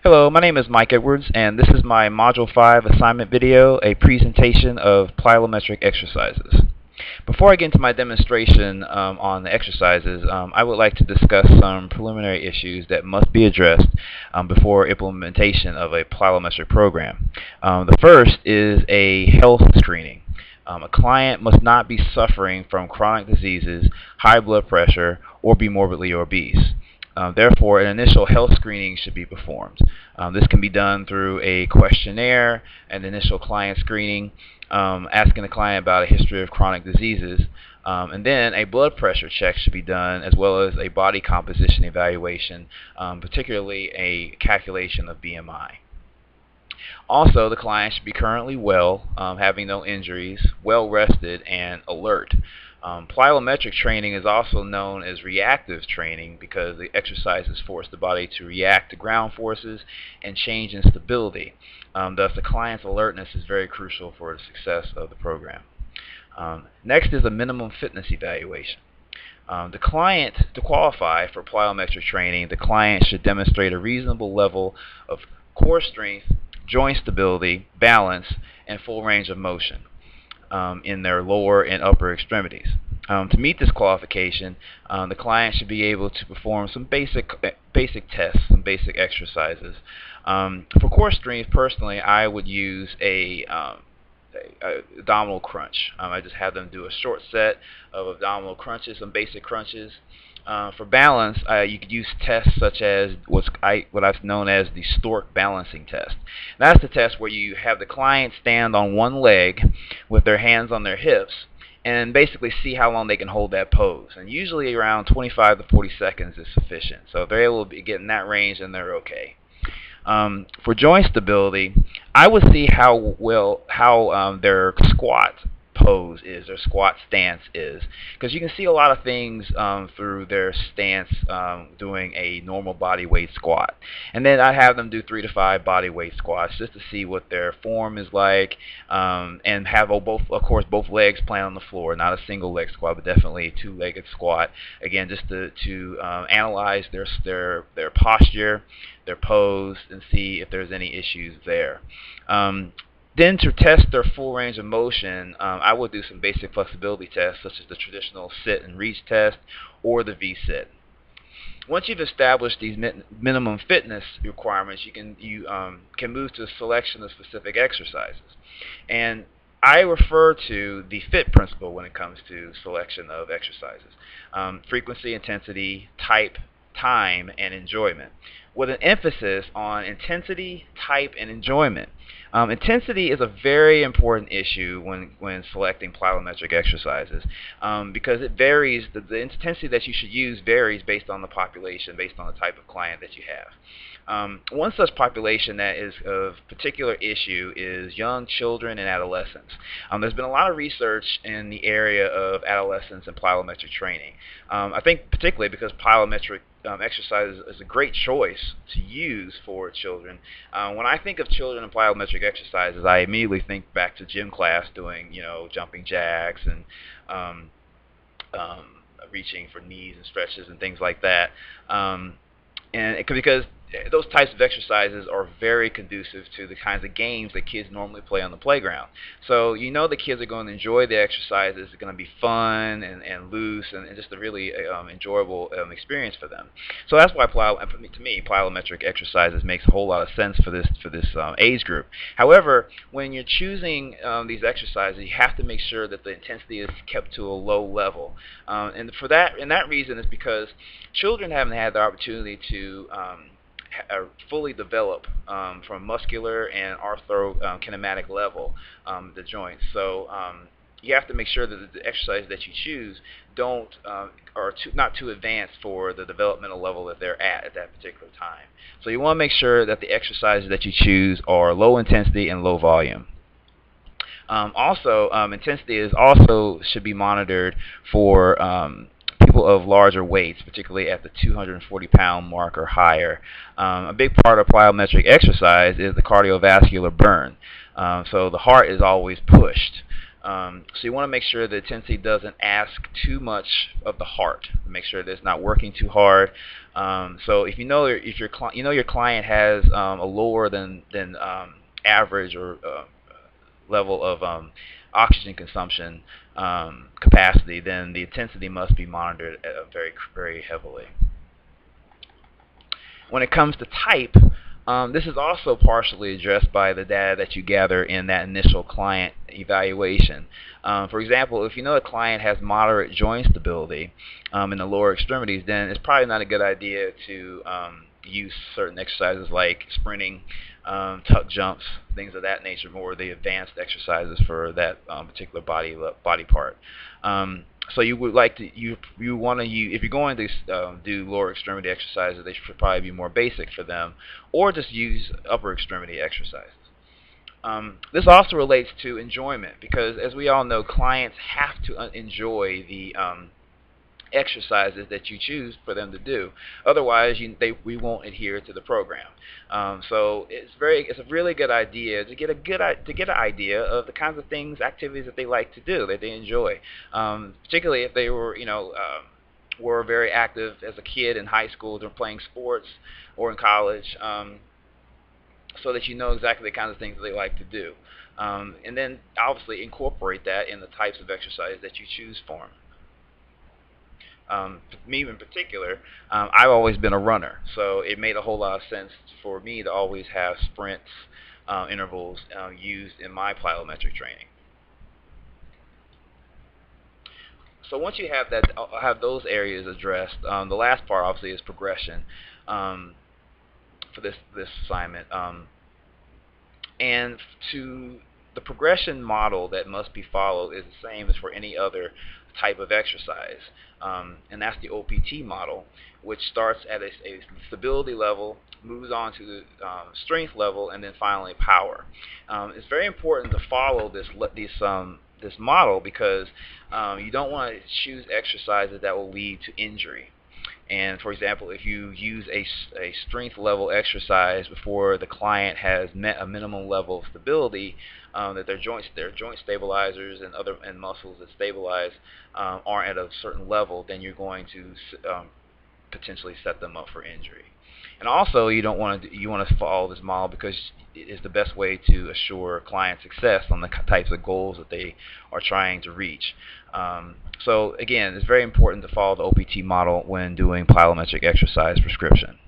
Hello, my name is Mike Edwards, and this is my Module 5 assignment video, a presentation of plyometric exercises. Before I get into my demonstration on the exercises, I would like to discuss some preliminary issues that must be addressed before implementation of a plyometric program. The first is a health screening. A client must not be suffering from chronic diseases, high blood pressure, or be morbidly obese. Therefore, an initial health screening should be performed. This can be done through a questionnaire, an initial client screening, asking the client about a history of chronic diseases, and then a blood pressure check should be done, as well as a body composition evaluation, particularly a calculation of BMI. Also, the client should be currently well, having no injuries, well rested, and alert. Plyometric training is also known as reactive training because the exercises force the body to react to ground forces and change in stability. Thus, the client's alertness is very crucial for the success of the program. Next is a minimum fitness evaluation. To qualify for plyometric training, the client should demonstrate a reasonable level of core strength, joint stability, balance, and full range of motion in their lower and upper extremities. To meet this qualification, the client should be able to perform some basic tests, some basic exercises. For core strength, personally, I would use a abdominal crunch. I just have them do a short set of abdominal crunches, some basic crunches. For balance, you could use tests such as what I've known as the Stork balancing test. That's the test where you have the client stand on one leg with their hands on their hips and basically see how long they can hold that pose. And usually around 25 to 40 seconds is sufficient. So if they're able to get in that range, then they're okay. For joint stability, I would see how their squat pose is, their squat stance is, because you can see a lot of things through their stance doing a normal body weight squat. And then I have them do 3 to 5 body weight squats just to see what their form is like, and have both legs plant on the floor, not a single leg squat, but definitely a two-legged squat. Again, just to analyze their posture, their pose, and see if there's any issues there. Then to test their full range of motion, I would do some basic flexibility tests such as the traditional sit and reach test or the V-sit. Once you've established these minimum fitness requirements, you can move to a selection of specific exercises. And I refer to the FIT principle when it comes to selection of exercises. Frequency, intensity, type, time, and enjoyment, with an emphasis on intensity, type, and enjoyment. Intensity is a very important issue when selecting plyometric exercises, because it varies. The intensity that you should use varies based on the population, based on the type of client that you have. One such population that is of particular issue is young children and adolescents. There's been a lot of research in the area of adolescents and plyometric training. I think particularly because plyometric exercise is a great choice to use for children. When I think of children and plyometric exercises, I immediately think back to gym class doing, jumping jacks and reaching for knees and stretches and things like that. Because those types of exercises are very conducive to the kinds of games that kids normally play on the playground. So the kids are going to enjoy the exercises. It's going to be fun and loose and just a really enjoyable experience for them. So that's why to me, plyometric exercises makes a whole lot of sense for this age group. However, when you're choosing these exercises, you have to make sure that the intensity is kept to a low level. And that reason is because children haven't had the opportunity to fully develop from a muscular and arthrokinematic level the joints. So you have to make sure that the exercises that you choose are not too advanced for the developmental level that they're at that particular time. So you want to make sure that the exercises that you choose are low intensity and low volume. Intensity should be monitored for people of larger weights, particularly at the 240-pound mark or higher. A big part of plyometric exercise is the cardiovascular burn. So the heart is always pushed. So you want to make sure the intensity doesn't ask too much of the heart. Make sure that it's not working too hard. So if you know your client has a lower than average or level of oxygen consumption capacity, then the intensity must be monitored very heavily. When it comes to type, this is also partially addressed by the data that you gather in that initial client evaluation. For example, if you know a client has moderate joint stability in the lower extremities, then it's probably not a good idea to use certain exercises like sprinting, tuck jumps, things of that nature, more the advanced exercises for that particular body part. So you would like to you want to use, if you're going to do lower extremity exercises, they should probably be more basic for them, or just use upper extremity exercises. This also relates to enjoyment, because as we all know, clients have to enjoy the exercises that you choose for them to do. Otherwise, we won't adhere to the program. So it's a really good idea to get an idea of the kinds of things, activities that they like to do, that they enjoy. Particularly if they were very active as a kid in high school, they're playing sports, or in college, so that you know exactly the kinds of things that they like to do. And then obviously incorporate that in the types of exercise that you choose for them. Me in particular, I've always been a runner, so it made a whole lot of sense for me to always have sprints intervals used in my plyometric training. So once you have those areas addressed, the last part obviously is progression for this assignment. And the progression model that must be followed is the same as for any other type of exercise, and that's the OPT model, which starts at a stability level, moves on to the strength level, and then finally power. It's very important to follow this model, because you don't want to choose exercises that will lead to injury. And for example, if you use a strength level exercise before the client has met a minimum level of stability, that their joint stabilizers and muscles that stabilize aren't at a certain level, then you're going to potentially set them up for injury. And also, you want to follow this model because it is the best way to assure client success on the types of goals that they are trying to reach. So again, it's very important to follow the OPT model when doing plyometric exercise prescription.